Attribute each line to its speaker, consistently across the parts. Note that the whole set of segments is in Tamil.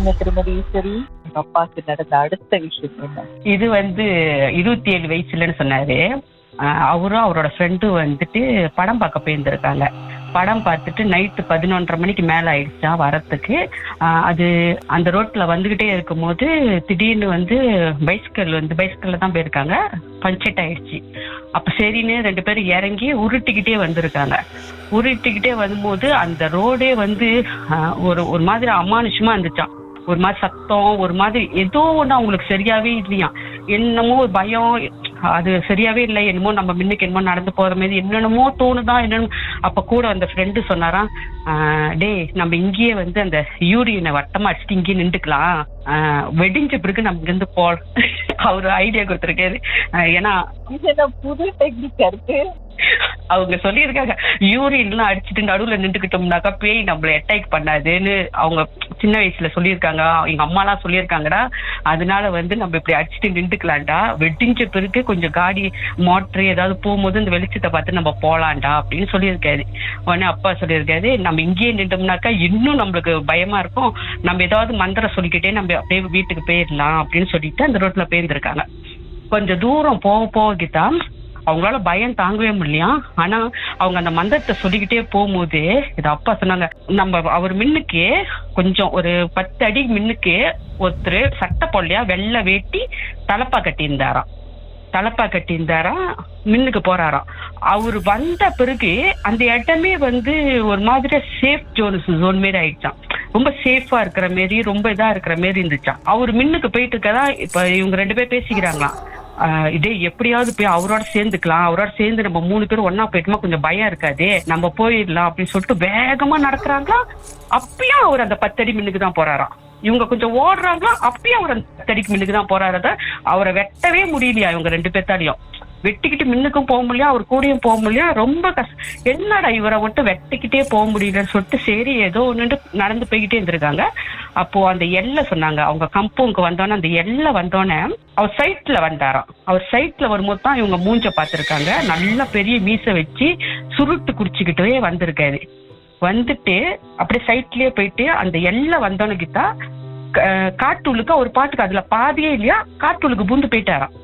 Speaker 1: சொல்லுங்க திருமதி ஈஸ்வரி, உங்க அப்பாக்கு நடந்த அடுத்த விஷயம் என்ன?
Speaker 2: இது 27 வயசுலன்னு சொன்னாரு. அவரும் அவரோட ஃப்ரெண்டும் படம் பார்க்க போயிருந்திருக்காங்க. படம் பார்த்துட்டு நைட்டு 11:30 மணிக்கு மேல ஆயிடுச்சா வரத்துக்கு. அது அந்த ரோட்ல வந்துகிட்டே இருக்கும் போது திடீர்னு பைஸ்கல்ல தான் போயிருக்காங்க. பஞ்சட் ஆயிடுச்சு. அப்ப சரின்னு 2 பேரும் இறங்கி உருட்டிக்கிட்டே வந்திருக்காங்க. உருட்டிக்கிட்டே வரும்போது அந்த ரோடே ஒரு மாதிரி அமானுஷமா இருந்துச்சான். ஒரு மாதிரி சத்தம், ஒரு மாதிரி ஏதோ ஒண்ணு அவங்களுக்கு சரியாவே இல்லையா. என்னமோ ஒரு பயம், அது சரியாவே இல்லை. என்னமோ நம்ம முன்னுக்கு என்னமோ நடந்து போற மாதிரி என்னென்னமோ தோணுதான். என்னென்ன அப்ப கூட அந்த ஃப்ரெண்டு சொன்னாராம், நம்ம இங்கேயே அந்த யூரியனை வட்டமா அடிச்சுட்டு இங்கேயே நின்றுக்கலாம், வெடிஞ்ச பிறகு நம்ம இங்கிருந்து அவரு ஐடியா கொடுத்துருக்காரு. ஏன்னா
Speaker 1: புது டெக்னிக்கா இருக்கு.
Speaker 2: அவங்க சொல்லியிருக்காங்க, யூரின்லாம் அடிச்சுட்டு நடுவுல நின்றுக்கிட்டோம்னாக்கா பேய் நம்மள அட்டாக் பண்ணாதுன்னு அவங்க சின்ன வயசுல சொல்லியிருக்காங்க. எங்க அம்மா எல்லாம் சொல்லியிருக்காங்கடா. அதனால நம்ம இப்படி அடிச்சுட்டு நின்றுக்கலாம்டா, வெட்டிஞ்ச பிறகு கொஞ்சம் காடி மோட்டர் ஏதாவது போகும்போது இந்த வெளிச்சத்தை பார்த்து நம்ம போலாம்டா அப்படின்னு சொல்லியிருக்காரு. உடனே அப்பா சொல்லியிருக்காரு, நம்ம இங்கேயே நின்றோம்னாக்கா இன்னும் நம்மளுக்கு பயமா இருக்கும், நம்ம ஏதாவது மந்திரம் சொல்லிக்கிட்டே நம்ம அப்படியே வீட்டுக்கு போயிடலாம் அப்படின்னு சொல்லிட்டு அந்த ரோட்ல போயிருந்திருக்காங்க. கொஞ்சம் தூரம் போகிட்டா அவங்களால பயம் தாங்கவே முடியலையா. ஆனா அவங்க அந்த மந்திரத்தை சொல்லிக்கிட்டே போகும்போது இது அப்பா சொன்னாங்க, நம்ம அவர் முன்னுக்கு கொஞ்சம் ஒரு 10 அடி முன்னுக்கு ஒருத்தர் சட்டை போடலையா, வெள்ளை வேட்டி தலப்பா கட்டியிருந்தாராம். மின்னுக்கு போறாராம். அவரு வந்த பிறகு அந்த இடமே ஒரு மாதிரி சேஃப் ஜோன் மாரி ஆயிடுச்சான். ரொம்ப சேஃபா இருக்கிற மாரி, ரொம்ப இதா இருக்கிற மாரி இருந்துச்சான். அவரு மின்னுக்கு போயிட்டு இருக்கதான் இப்ப இவங்க 2 பேர் பேசிக்கிறாங்களாம். இதே எப்படியாவது போய் அவரோட சேர்ந்துக்கலாம், அவரோட சேர்ந்து நம்ம 3 பேரும் ஒன்னா போயிட்டோமா கொஞ்சம் பயம் இருக்காது, நம்ம போயிடலாம் அப்படின்னு சொல்லிட்டு வேகமா நடக்கிறாங்களா. அப்பயும் அவர் அந்த 10 அடி மின்னுக்கு தான் போறாராம். இவங்க கொஞ்சம் ஓடுறாங்களா, அப்பயும் அவர் அந்த 10 அடிக்கு மின்னுக்கு தான் போறாரு. அவரை வெட்டவே முடியலையா இவங்க 2 பேர்த்தாலையும். வெட்டிக்கிட்டு மின்னுக்கும் போக முடியல, அவர் கூடயும் போக முடியல. ரொம்ப என்னடா இவரை மட்டும் வெட்டிக்கிட்டே போக முடியலன்னு சொல்லிட்டு சரி ஏதோ ஒண்ணு நடந்து போய்கிட்டே இருந்திருக்காங்க. அப்போ அந்த எல்லை சொன்னாங்க, அவங்க கம்பவுண்டுக்கு வந்தோன்னே அந்த எல்லை வந்தோடனே அவர் சைட்ல வந்தாராம். அவர் சைட்ல வரும்போது தான் இவங்க மூஞ்ச பார்த்திருக்காங்க. நல்ல பெரிய மீசை வச்சு சுருட்டு குடிச்சுக்கிட்டே வந்திருக்காரு. அப்படியே சைட்லயே போயிட்டு அந்த எல்லை வந்தோன்னு கிட்டா காட்டுள்ளுக்கு ஒரு பாட்டுக்கு அதுல பாதியே இல்லையா காட்டுள்ளுக்கு பூந்து போயிட்டாராம்.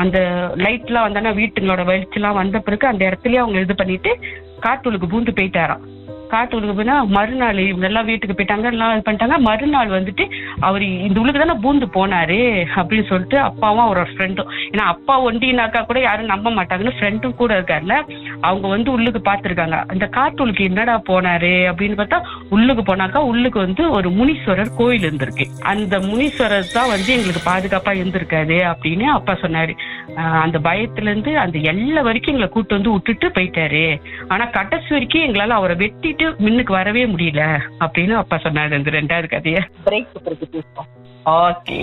Speaker 2: அந்த லைட் எல்லாம் வந்தானா வீட்டுங்களோட வெளிச்செல்லாம் வந்த பிறகு அந்த இடத்துலயே அவங்க இது பண்ணிட்டு காட்டுள்ளுக்கு பூந்து போயிட்டாராம். காட்டுள்ளுக்கு போனா மறுநாள் இவங்க எல்லாம் வீட்டுக்கு போயிட்டாங்க, எல்லாம் இது பண்ணிட்டாங்க. மறுநாள் அவர் இந்த உள்ளுக்கு தானே பூந்து போனாரு அப்படின்னு சொல்லிட்டு அப்பாவும் அவரோட ஃப்ரெண்டும், ஏன்னா அப்பா ஒண்டினாக்கா கூட யாரும் நம்ப மாட்டாங்கன்னு ஃப்ரெண்டும் கூட இருக்காருல்ல, அவங்க உள்ளுக்கு பார்த்திருக்காங்க. அந்த காட்டுள்ளுக்கு என்னடா போனாரு அப்படின்னு பார்த்தா உள்ளுக்கு போனாக்கா உள்ளுக்கு ஒரு முனீஸ்வரர் கோயில் இருந்திருக்கு. அந்த முனீஸ்வரர் தான் எங்களுக்கு பாதுகாப்பா இருந்திருக்காரு அப்படின்னு அப்பா சொன்னாரு. அந்த பயத்துல இருந்து அந்த எல்லா வரைக்கும் எங்களை கூட்டு விட்டுட்டு போயிட்டாரு. ஆனா கடைசி வரைக்கும் எங்களால அவரை வெட்டிட்டு முன்னுக்கு வரவே முடியல அப்படின்னு அப்பா சொன்னாரு. இந்த 2வது கதைய
Speaker 1: பிரேக் பேசுவோம்.
Speaker 2: ஓகே.